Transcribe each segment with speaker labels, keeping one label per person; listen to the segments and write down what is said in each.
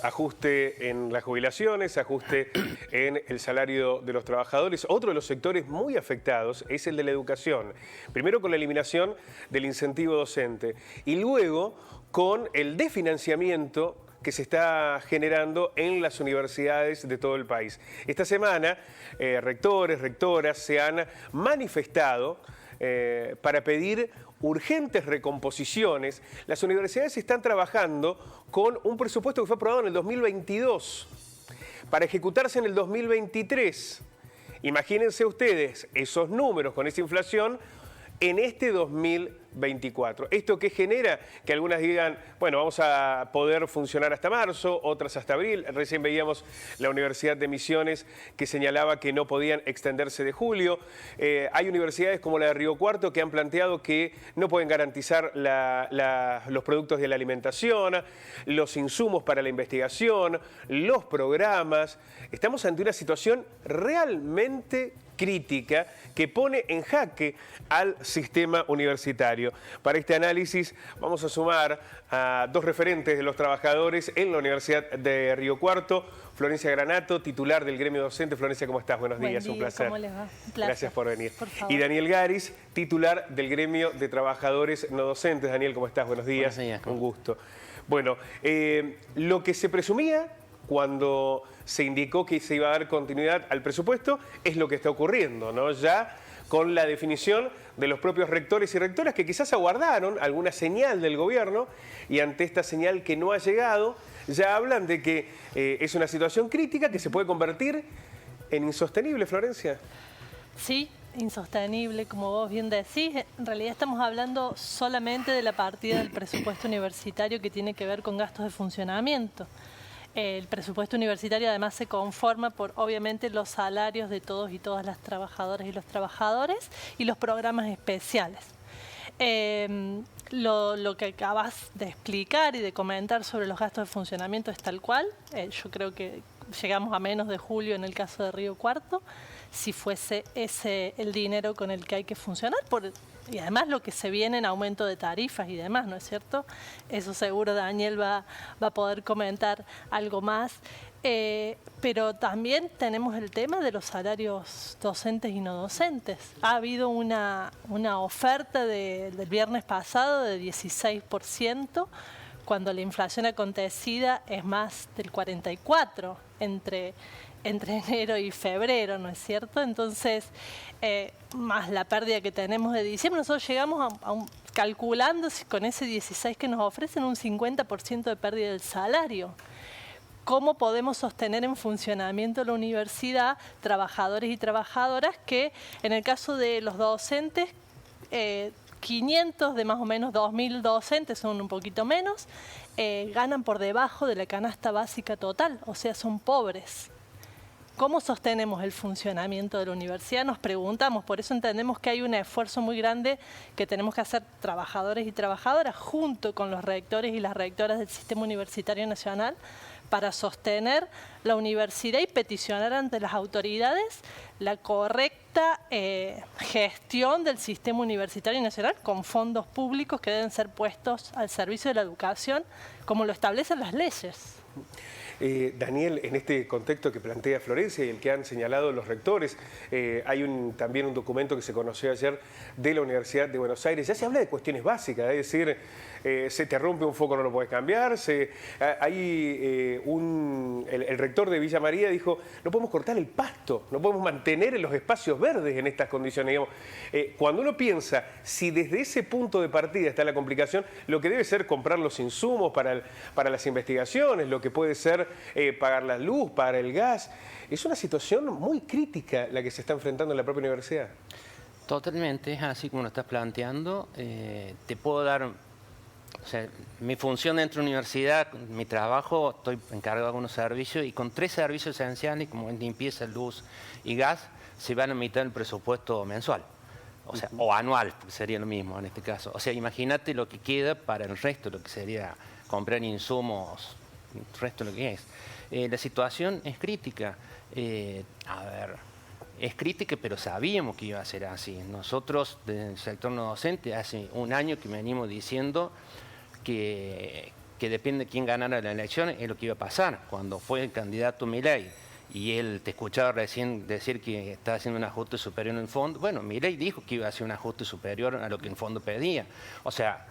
Speaker 1: ajuste en las jubilaciones, ajuste en el salario de los trabajadores. Otro de los sectores muy afectados es el de la educación. Primero con la eliminación del incentivo docente y luego con el desfinanciamiento que se está generando en las universidades de todo el país. Esta semana, rectores, rectoras se han manifestado para pedir urgentes recomposiciones. Las universidades están trabajando con un presupuesto que fue aprobado en el 2022 para ejecutarse en el 2023. Imagínense ustedes esos números con esa inflación en este 2024. ¿Esto qué genera? Que algunas digan, bueno, vamos a poder funcionar hasta marzo, otras hasta abril. Recién veíamos la Universidad de Misiones que señalaba que no podían extenderse de julio. Hay universidades como la de Río Cuarto que han planteado que no pueden garantizar los productos de la alimentación, los insumos para la investigación, los programas. Estamos ante una situación realmente crítica que pone en jaque al sistema universitario. Para este análisis vamos a sumar a dos referentes de los trabajadores en la Universidad de Río Cuarto. Florencia Granato, titular del gremio docente. Florencia, ¿cómo estás? Buenos días, un placer.
Speaker 2: ¿Cómo les va? Un placer.
Speaker 1: Gracias por venir.
Speaker 2: Por favor.
Speaker 1: Y Daniel Garis, titular del gremio de trabajadores no docentes. Daniel, ¿cómo estás? Buenos días.
Speaker 3: Buenos días.
Speaker 1: Un gusto. Bueno, lo que se presumía cuando se indicó que se iba a dar continuidad al presupuesto es lo que está ocurriendo, ¿no? Ya con la definición de los propios rectores y rectoras que quizás aguardaron alguna señal del gobierno y ante esta señal que no ha llegado, ya hablan de que es una situación crítica que se puede convertir en insostenible, Florencia.
Speaker 2: Sí, insostenible, como vos bien decís. En realidad estamos hablando solamente de la partida del presupuesto universitario que tiene que ver con gastos de funcionamiento. El presupuesto universitario además se conforma por, obviamente, los salarios de todos y todas las trabajadoras y los trabajadores y los programas especiales. Lo que acabas de explicar y de comentar sobre los gastos de funcionamiento es tal cual. Yo creo que llegamos a menos de julio en el caso de Río Cuarto, si fuese ese el dinero con el que hay que funcionar, y además lo que se viene en aumento de tarifas y demás, ¿no es cierto? Eso seguro Daniel va a poder comentar algo más. Pero también tenemos el tema de los salarios docentes y no docentes. Ha habido una oferta del viernes pasado de 16%, cuando la inflación acontecida es más del 44% entre enero y febrero, ¿no es cierto? Entonces, más la pérdida que tenemos de diciembre, nosotros llegamos calculando con ese 16 que nos ofrecen un 50% de pérdida del salario. ¿Cómo podemos sostener en funcionamiento la universidad trabajadores y trabajadoras que, en el caso de los docentes, 500 de más o menos 2.000 docentes, son un poquito menos, ganan por debajo de la canasta básica total, o sea, son pobres? ¿Cómo sostenemos el funcionamiento de la universidad? Nos preguntamos, por eso entendemos que hay un esfuerzo muy grande que tenemos que hacer trabajadores y trabajadoras junto con los rectores y las rectoras del Sistema Universitario Nacional para sostener la universidad y peticionar ante las autoridades la correcta gestión del Sistema Universitario Nacional con fondos públicos que deben ser puestos al servicio de la educación, como lo establecen las leyes.
Speaker 1: Daniel, en este contexto que plantea Florencia y el que han señalado los rectores, hay también un documento que se conoció ayer de la Universidad de Buenos Aires. Ya se habla de cuestiones básicas, es decir, se te rompe un foco, no lo puedes cambiar. El rector de Villa María dijo, no podemos cortar el pasto, no podemos mantener los espacios verdes en estas condiciones. Digamos, cuando uno piensa, si desde ese punto de partida está la complicación, lo que debe ser comprar los insumos para las investigaciones, lo que puede ser pagar la luz, pagar el gas. Es una situación muy crítica la que se está enfrentando en la propia universidad.
Speaker 3: Totalmente, es así como lo estás planteando. Te puedo dar, o sea, mi función dentro de la universidad, mi trabajo, estoy encargado de algunos servicios y con 3 servicios esenciales como limpieza, luz y gas, se van a mitad del presupuesto mensual. O sea, o anual, porque sería lo mismo en este caso. O sea, imagínate lo que queda para el resto, lo que sería comprar insumos, el resto de lo que es. La situación es crítica. Es crítica, pero sabíamos que iba a ser así. Nosotros, del sector no docente, hace un año que venimos diciendo que que depende de quién ganara la elección, es lo que iba a pasar. Cuando fue el candidato Milei y él te escuchaba recién decir que estaba haciendo un ajuste superior en el fondo, bueno, Milei dijo que iba a hacer un ajuste superior a lo que el fondo pedía. O sea,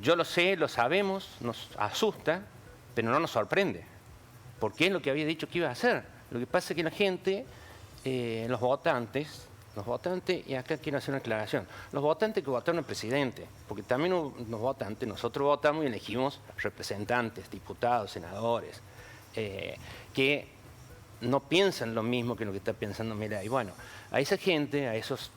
Speaker 3: yo lo sé, lo sabemos, nos asusta, pero no nos sorprende, porque es lo que había dicho que iba a hacer. Lo que pasa es que la gente, los votantes, y acá quiero hacer una aclaración, los votantes que votaron al presidente, porque también los votantes, nosotros votamos y elegimos representantes, diputados, senadores, que no piensan lo mismo que lo que está pensando Milei. Y bueno, a esa gente, a esos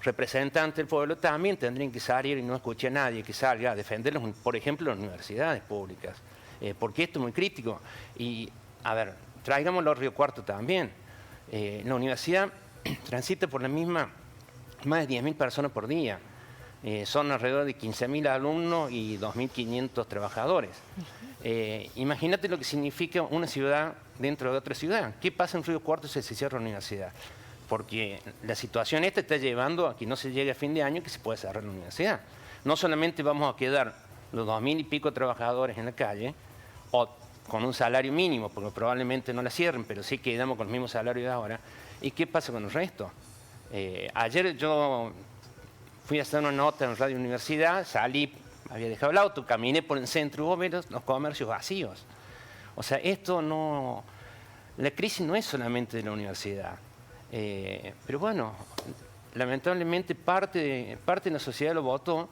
Speaker 3: representantes del pueblo también tendrían que salir, y no escuché a nadie que salga a defenderlos, por ejemplo, las universidades públicas, porque esto es muy crítico. Y, a ver, traigámoslo a Río Cuarto también. La universidad transita por la misma, más de 10.000 personas por día. Son alrededor de 15.000 alumnos y 2.500 trabajadores. Imagínate lo que significa una ciudad dentro de otra ciudad. ¿Qué pasa en Río Cuarto si se cierra la universidad? Porque la situación esta está llevando a que no se llegue a fin de año que se pueda cerrar la universidad. No solamente vamos a quedar los 2.000 y pico trabajadores en la calle, o con un salario mínimo, porque probablemente no la cierren, pero sí quedamos con el mismo salario de ahora. ¿Y qué pasa con el resto? Ayer yo fui a hacer una nota en Radio Universidad, salí, había dejado el auto, caminé por el centro y hubo los comercios vacíos. O sea, esto no... La crisis no es solamente de la universidad. Pero bueno, lamentablemente parte de la sociedad lo votó.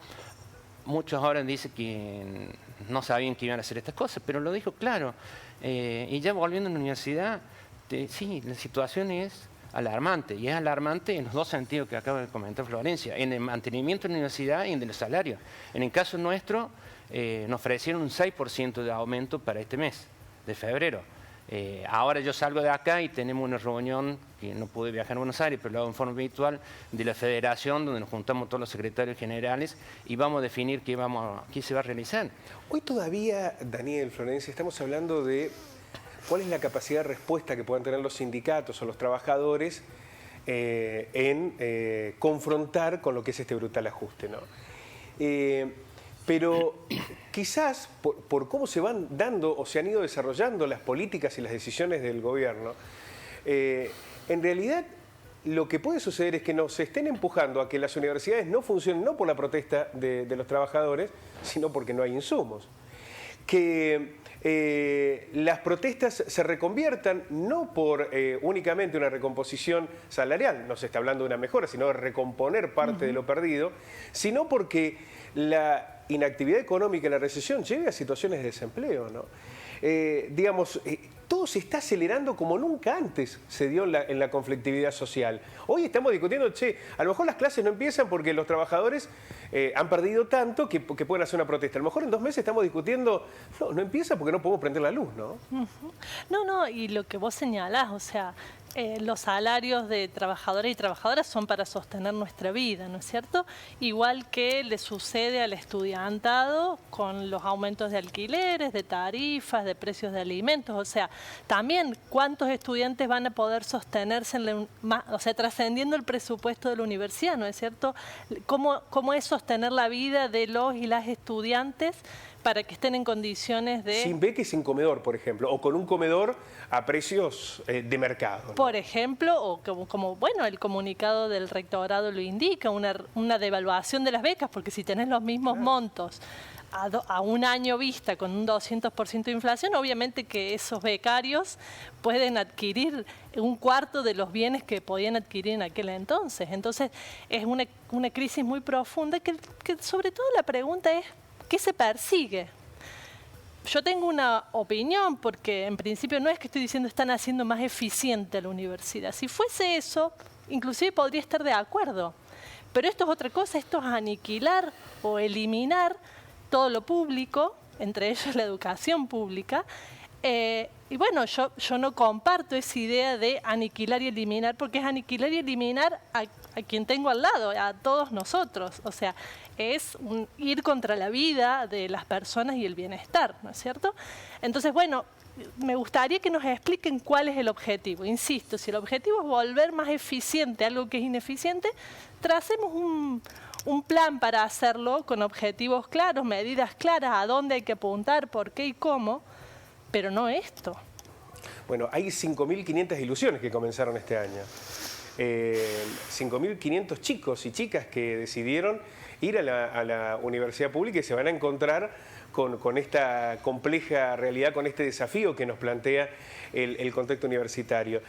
Speaker 3: Muchos ahora dicen que no sabían que iban a hacer estas cosas, pero lo dijo claro. Y ya volviendo a la universidad, sí, la situación es alarmante, y es alarmante en los dos sentidos que acaba de comentar Florencia, en el mantenimiento de la universidad y en el salario. En el caso nuestro, nos ofrecieron un 6% de aumento para este mes de febrero. Ahora yo salgo de acá y tenemos una reunión, que no pude viajar a Buenos Aires, pero lo hago en forma virtual, de la federación, donde nos juntamos todos los secretarios generales y vamos a definir qué se va a realizar.
Speaker 1: Hoy todavía, Daniel, Florencia, estamos hablando de cuál es la capacidad de respuesta que puedan tener los sindicatos o los trabajadores en confrontar con lo que es este brutal ajuste, ¿no? Pero quizás por cómo se van dando o se han ido desarrollando las políticas y las decisiones del gobierno, en realidad lo que puede suceder es que nos estén empujando a que las universidades no funcionen, no por la protesta de los trabajadores, sino porque no hay insumos. Que las protestas se reconviertan no por únicamente una recomposición salarial, no se está hablando de una mejora, sino de recomponer parte de lo perdido, sino porque la inactividad económica y la recesión lleve a situaciones de desempleo, ¿no? Todo se está acelerando como nunca antes se dio en la conflictividad social. Hoy estamos discutiendo, a lo mejor las clases no empiezan porque los trabajadores han perdido tanto que pueden hacer una protesta. A lo mejor en 2 meses estamos discutiendo, no empieza porque no podemos prender la luz, ¿no?
Speaker 2: No, y lo que vos señalás, o sea, los salarios de trabajadores y trabajadoras son para sostener nuestra vida, ¿no es cierto? Igual que le sucede al estudiantado con los aumentos de alquileres, de tarifas, de precios de alimentos. O sea, también cuántos estudiantes van a poder sostenerse, o sea, trascendiendo el presupuesto de la universidad, ¿no es cierto? ¿Cómo es sostener la vida de los y las estudiantes para que estén en condiciones de...
Speaker 1: Sin beca y sin comedor, por ejemplo, o con un comedor a precios de mercado, ¿no?
Speaker 2: Por ejemplo, o como bueno, el comunicado del rectorado lo indica, una devaluación de las becas, porque si tenés los mismos montos a un año vista con un 200% de inflación, obviamente que esos becarios pueden adquirir un cuarto de los bienes que podían adquirir en aquel entonces. Entonces, es una crisis muy profunda que sobre todo la pregunta es, ¿qué se persigue? Yo tengo una opinión, porque en principio no es que estoy diciendo están haciendo más eficiente la universidad. Si fuese eso, inclusive podría estar de acuerdo. Pero esto es otra cosa, esto es aniquilar o eliminar todo lo público, entre ellos la educación pública. Y bueno, yo no comparto esa idea de aniquilar y eliminar, porque es aniquilar y eliminar a quien tengo al lado, a todos nosotros. O sea, es ir contra la vida de las personas y el bienestar, ¿no es cierto? Entonces, bueno, me gustaría que nos expliquen cuál es el objetivo. Insisto, si el objetivo es volver más eficiente algo que es ineficiente, tracemos un plan para hacerlo con objetivos claros, medidas claras, a dónde hay que apuntar, por qué y cómo, pero no esto.
Speaker 1: Bueno, hay 5.500 ilusiones que comenzaron este año. 5.500 chicos y chicas que decidieron ir a la universidad pública y se van a encontrar con esta compleja realidad, con este desafío que nos plantea el contexto universitario.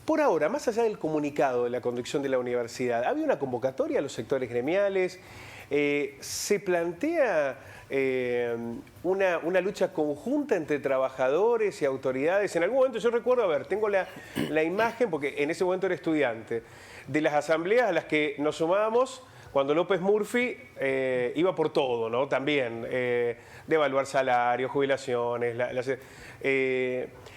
Speaker 1: Por ahora, más allá del comunicado de la conducción de la universidad, ¿había una convocatoria a los sectores gremiales? ¿Se plantea una lucha conjunta entre trabajadores y autoridades? En algún momento yo recuerdo, a ver, tengo la imagen, porque en ese momento era estudiante, de las asambleas a las que nos sumábamos cuando López Murphy iba por todo, ¿no? También, de evaluar salarios, jubilaciones,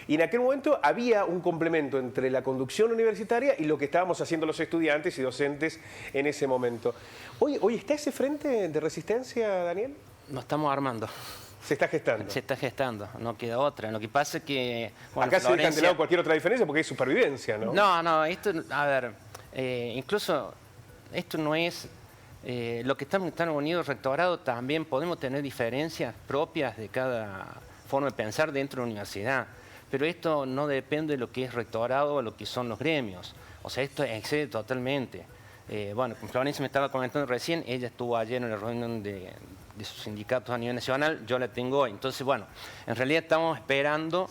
Speaker 1: y en aquel momento había un complemento entre la conducción universitaria y lo que estábamos haciendo los estudiantes y docentes en ese momento. ¿Hoy está ese frente de resistencia, Daniel?
Speaker 3: Nos estamos armando.
Speaker 1: Se está gestando.
Speaker 3: Se está gestando, no queda otra. Lo que pasa es que... Bueno,
Speaker 1: acá se dejan de lado cualquier otra diferencia porque hay supervivencia, ¿no?
Speaker 3: No, esto, a ver, incluso esto no es... lo que estamos en Estados Unidos, rectorado, también podemos tener diferencias propias de cada forma de pensar dentro de la universidad. Pero esto no depende de lo que es rectorado o lo que son los gremios. O sea, esto excede totalmente. Bueno, como Florencia me estaba comentando recién, ella estuvo ayer en la reunión de sus sindicatos a nivel nacional, yo la tengo hoy. Entonces, bueno, en realidad estamos esperando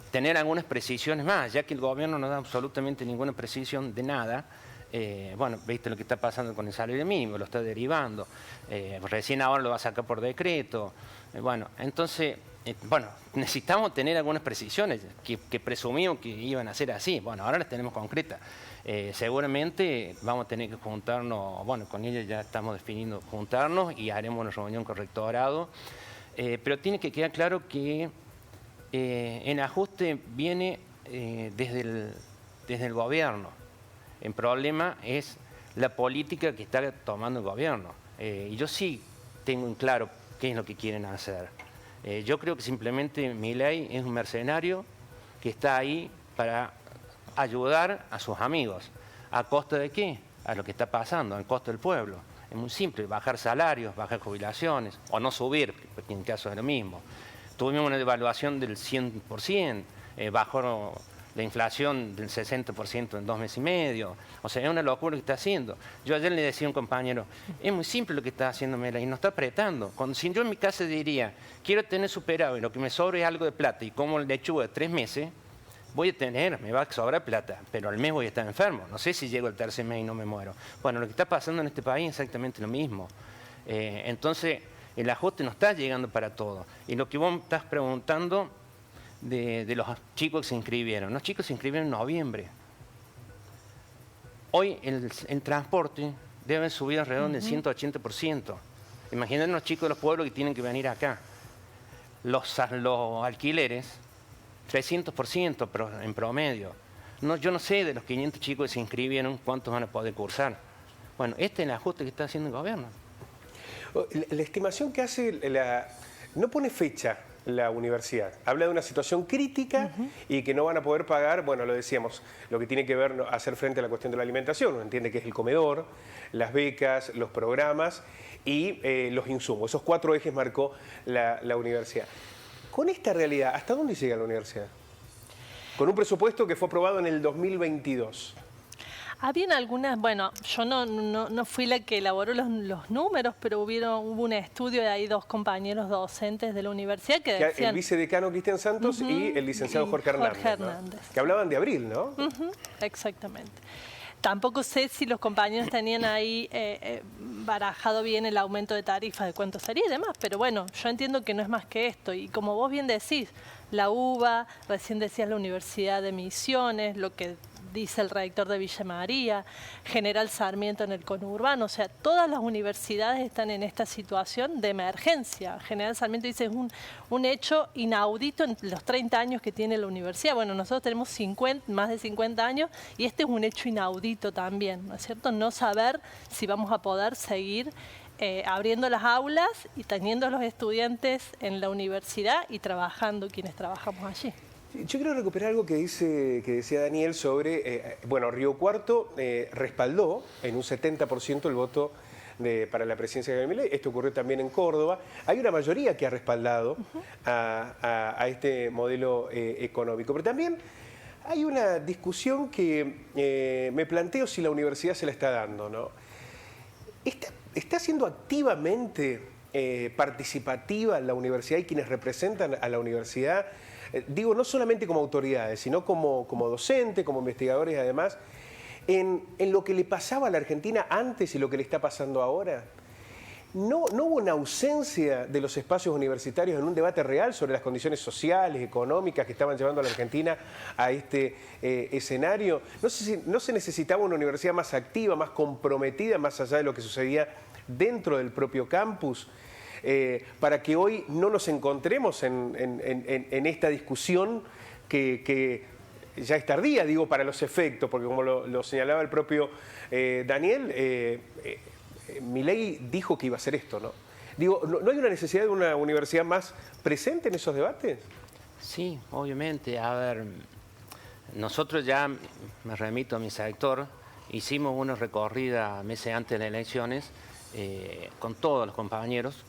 Speaker 3: tener algunas precisiones más, ya que el gobierno no da absolutamente ninguna precisión de nada. Bueno, viste lo que está pasando con el salario mínimo, lo está derivando. Recién ahora lo va a sacar por decreto. Bueno, entonces... bueno, necesitamos tener algunas precisiones que presumimos que iban a ser así. Bueno, ahora las tenemos concretas. Seguramente vamos a tener que juntarnos, bueno, con ella ya estamos definiendo juntarnos y haremos una reunión con rectorado. Pero tiene que quedar claro que el ajuste viene desde el gobierno. El problema es la política que está tomando el gobierno. Y yo sí tengo en claro qué es lo que quieren hacer. Yo creo que simplemente Milei es un mercenario que está ahí para ayudar a sus amigos. ¿A costa de qué? A lo que está pasando, al costo del pueblo. Es muy simple, bajar salarios, bajar jubilaciones, o no subir, porque en caso es lo mismo. Tuvimos una devaluación del 100%, bajó la inflación del 60% en 2 meses y medio. O sea, es una locura lo que está haciendo. Yo ayer le decía a un compañero, es muy simple lo que está haciendo Milei, nos está apretando. Si yo en mi casa diría, quiero tener superávit, lo que me sobre es algo de plata y como lechuga de 3 meses, me va a sobrar plata, pero al mes voy a estar enfermo. No sé si llego al tercer mes y no me muero. Bueno, lo que está pasando en este país es exactamente lo mismo. Entonces, el ajuste no está llegando para todo. Y lo que vos estás preguntando de los chicos que se inscribieron. Los chicos se inscribieron en noviembre. Hoy el transporte debe subir alrededor del 180%. Imaginen los chicos de los pueblos que tienen que venir acá. Los alquileres, 300% en promedio. Yo no sé de los 500 chicos que se inscribieron cuántos van a poder cursar. Bueno, este es el ajuste que está haciendo el gobierno.
Speaker 1: La estimación que hace no pone fecha la universidad. Habla de una situación crítica y que no van a poder pagar, bueno, lo decíamos, lo que tiene que ver, hacer frente a la cuestión de la alimentación. Uno entiende que es el comedor, las becas, los programas y los insumos. Esos 4 ejes marcó la universidad. Con esta realidad, ¿hasta dónde llega la universidad? Con un presupuesto que fue aprobado en el 2022.
Speaker 2: Habían algunas, bueno, yo no fui la que elaboró los números, pero hubo un estudio de ahí 2 compañeros docentes de la universidad que decían...
Speaker 1: El vicedecano Cristian Santos y el licenciado Jorge Hernández. ¿No? Que hablaban de abril, ¿no?
Speaker 2: Exactamente. Tampoco sé si los compañeros tenían ahí barajado bien el aumento de tarifas, de cuánto sería y demás, pero bueno, yo entiendo que no es más que esto. Y como vos bien decís, la UBA, recién decías la Universidad de Misiones, lo que dice el rector de Villa María, General Sarmiento en el conurbano, o sea, todas las universidades están en esta situación de emergencia. General Sarmiento dice es un hecho inaudito en los 30 años que tiene la universidad. Bueno, nosotros tenemos más de 50 años y este es un hecho inaudito también, ¿no es cierto? No saber si vamos a poder seguir abriendo las aulas y teniendo a los estudiantes en la universidad y trabajando quienes trabajamos allí.
Speaker 1: Yo quiero recuperar algo que decía Daniel sobre, bueno, Río Cuarto respaldó en un 70% el voto para la presidencia de Javier Milei. Esto ocurrió también en Córdoba. Hay una mayoría que ha respaldado a este modelo económico, pero también hay una discusión que me planteo si la universidad se la está dando, ¿no? ¿Está siendo activamente participativa la universidad y quienes representan a la universidad? Digo, no solamente como autoridades, sino como docentes, como investigadores además, en lo que le pasaba a la Argentina antes y lo que le está pasando ahora. ¿No hubo una ausencia de los espacios universitarios en un debate real sobre las condiciones sociales, económicas que estaban llevando a la Argentina a este escenario? ¿No se necesitaba una universidad más activa, más comprometida, más allá de lo que sucedía dentro del propio campus? Para que hoy no nos encontremos en esta discusión que ya es tardía, digo, para los efectos, porque como lo señalaba el propio Daniel, Milei dijo que iba a hacer esto, ¿no? Digo, ¿no hay una necesidad de una universidad más presente en esos debates?
Speaker 3: Sí, obviamente. A ver, nosotros ya, me remito a mi sector, hicimos una recorrida meses antes de las elecciones con todos los compañeros,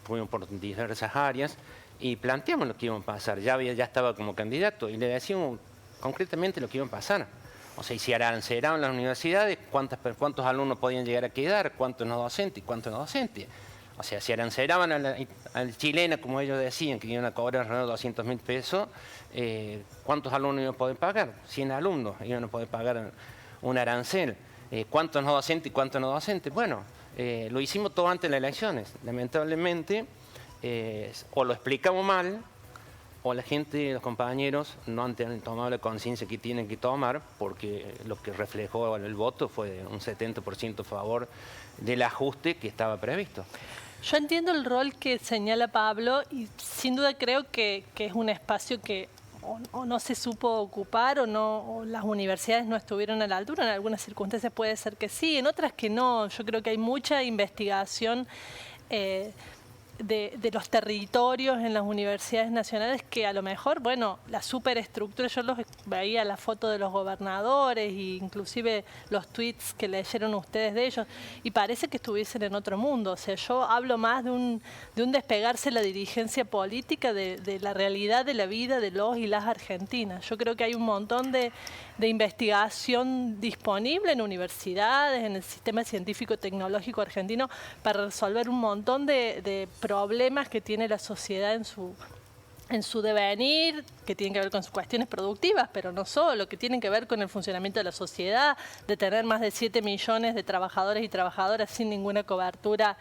Speaker 3: fuimos por diversas áreas y planteamos lo que iba a pasar. Ya estaba como candidato y le decíamos concretamente lo que iba a pasar. O sea, y si arancelaban las universidades, ¿cuántos alumnos podían llegar a quedar? ¿Cuántos no docentes y cuántos no docentes? O sea, si arancelaban al chileno, como ellos decían, que iban a cobrar alrededor de 200.000 pesos, ¿cuántos alumnos iban a poder pagar? 100 alumnos iban a poder pagar un arancel. ¿Cuántos no docentes y cuántos no docentes? Bueno, lo hicimos todo antes de las elecciones. Lamentablemente, o lo explicamos mal, o la gente, los compañeros, no han tomado la conciencia que tienen que tomar, porque lo que reflejó el voto fue un 70% a favor del ajuste que estaba previsto.
Speaker 2: Yo entiendo el rol que señala Pablo y sin duda creo que es un espacio que o no se supo ocupar o las universidades no estuvieron a la altura. En algunas circunstancias puede ser que sí, en otras que no. Yo creo que hay mucha investigación de los territorios en las universidades nacionales que a lo mejor, bueno, la superestructura, yo veía la foto de los gobernadores e inclusive los tweets que leyeron ustedes de ellos y parece que estuviesen en otro mundo. O sea, yo hablo más de un despegarse la dirigencia política de la realidad de la vida de los y las argentinas. Yo creo que hay un montón de investigación disponible en universidades, en el sistema científico-tecnológico argentino para resolver un montón de problemas que tiene la sociedad en su devenir, que tienen que ver con sus cuestiones productivas, pero no solo, que tienen que ver con el funcionamiento de la sociedad, de tener más de 7 millones de trabajadores y trabajadoras sin ninguna cobertura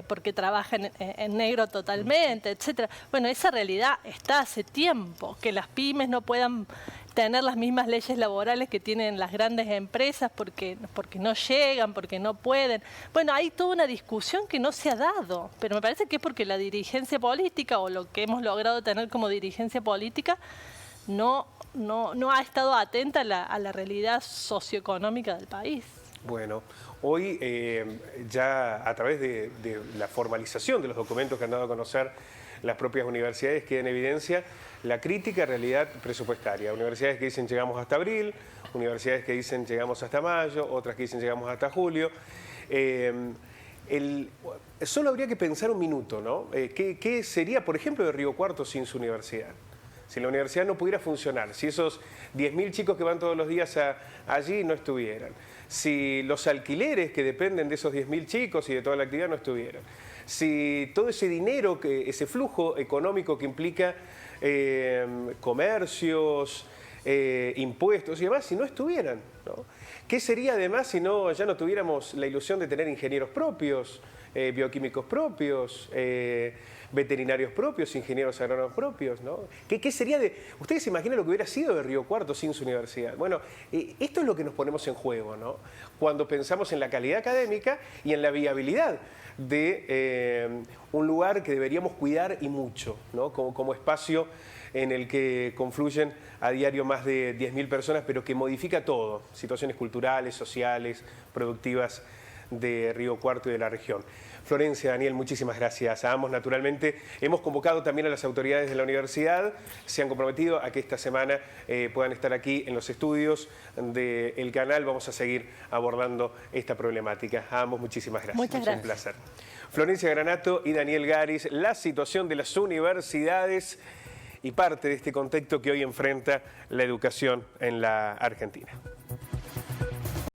Speaker 2: porque trabajan en negro totalmente, etcétera. Bueno, esa realidad está hace tiempo, que las pymes no puedan tener las mismas leyes laborales que tienen las grandes empresas porque no llegan, porque no pueden. Bueno, hay toda una discusión que no se ha dado, pero me parece que es porque la dirigencia política o lo que hemos logrado tener como dirigencia política no ha estado atenta a la realidad socioeconómica del país.
Speaker 1: Bueno, hoy ya a través de la formalización de los documentos que han dado a conocer las propias universidades queda en evidencia la crítica realidad presupuestaria. Universidades que dicen llegamos hasta abril, universidades que dicen llegamos hasta mayo, otras que dicen llegamos hasta julio. Solo habría que pensar un minuto, ¿no? ¿Qué sería, por ejemplo, de Río Cuarto sin su universidad? Si la universidad no pudiera funcionar, si esos 10.000 chicos que van todos los días allí no estuvieran, si los alquileres que dependen de esos 10.000 chicos y de toda la actividad no estuvieran, si todo ese dinero, ese flujo económico que implica comercios, impuestos y demás, si no estuvieran, ¿no? ¿Qué sería además si ya no tuviéramos la ilusión de tener ingenieros propios, bioquímicos propios, veterinarios propios, ingenieros agrónomos propios, ¿no? ¿Qué sería de...? ¿Ustedes se imaginan lo que hubiera sido de Río Cuarto sin su universidad? Bueno, esto es lo que nos ponemos en juego, ¿no? Cuando pensamos en la calidad académica y en la viabilidad de un lugar que deberíamos cuidar y mucho, ¿no? Como espacio en el que confluyen a diario más de 10.000 personas, pero que modifica todo, situaciones culturales, sociales, productivas de Río Cuarto y de la región. Florencia, Daniel, muchísimas gracias a ambos. Naturalmente, hemos convocado también a las autoridades de la universidad, se han comprometido a que esta semana puedan estar aquí en los estudios del canal. Vamos a seguir abordando esta problemática. A ambos, muchísimas gracias.
Speaker 2: Muchas gracias.
Speaker 1: Un placer. Florencia Granato y Daniel Garis, la situación de las universidades y parte de este contexto que hoy enfrenta la educación en la Argentina.